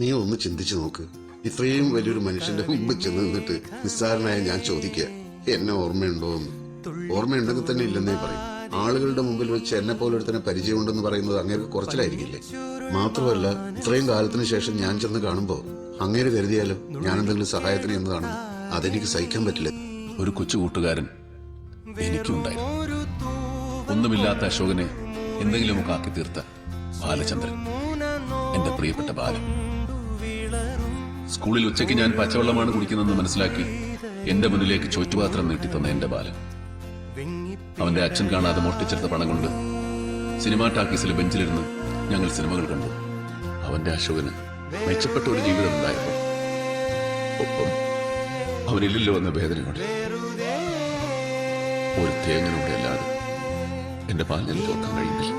നീ ഒന്ന് ചിന്തിച്ചു നോക്ക്. ഇത്രയും വലിയൊരു മനുഷ്യന്റെ മുമ്പ് ചെന്ന് നിന്നിട്ട് നിസ്സാരനായ ഞാൻ ചോദിക്കുക എന്നെ ഓർമ്മയുണ്ടോ എന്ന്. ഓർമ്മയുണ്ടെങ്കിൽ തന്നെ ഇല്ലെന്നേ പറയും. ആളുകളുടെ മുമ്പിൽ വെച്ച് എന്നെ പോലെ ഒരുത്തനെ പരിചയമുണ്ടെന്ന് പറയുന്നത് അങ്ങേർക്ക് കുറച്ചിലായിരിക്കില്ലേ? മാത്രമല്ല, ഇത്രയും കാലത്തിന് ശേഷം ഞാൻ ചെന്ന് കാണുമ്പോ അങ്ങേര് കരുതിയാലും ഞാൻ എന്തെങ്കിലും സഹായത്തിന് എന്ന് കാണുന്നു. അതെനിക്ക് സഹിക്കാൻ പറ്റില്ല. ഒരു കൊച്ചു കൂട്ടുകാരൻ എനിക്കുണ്ടായിരുന്നു. ഒന്നുമില്ലാത്ത അശോകനെ എന്തെങ്കിലുമൊക്കെ ആക്കി തീർത്ത ബാലചന്ദ്രൻ, എന്റെ പ്രിയപ്പെട്ട ബാലൻ. സ്കൂളിൽ ഉച്ചയ്ക്ക് ഞാൻ പച്ചവെള്ളമാണ് കുടിക്കുന്നതെന്ന് മനസ്സിലാക്കി എന്റെ മുന്നിലേക്ക് ചോറ്റുപാത്രം നീട്ടിത്തന്ന എന്റെ ബാലൻ. അവന്റെ അച്ഛൻ കാണാതെ മോഷ്ടിച്ചെടുത്ത പണം കൊണ്ട് സിനിമാ ടാക്കീസിൽ ബെഞ്ചിലിരുന്ന് ഞങ്ങൾ സിനിമകൾ കണ്ടു. അവന്റെ അശോകന് മെച്ചപ്പെട്ട ഒരു ജീവിതം ഉണ്ടായപ്പോൾ ഒപ്പം അവനില്ലല്ലോ എന്ന വേദനയോടെ ഒരു തേങ്ങനോടെ അല്ലാതെ എന്റെ ബാലൻ എനിക്ക് ഓർക്കാൻ കഴിയുന്നില്ല.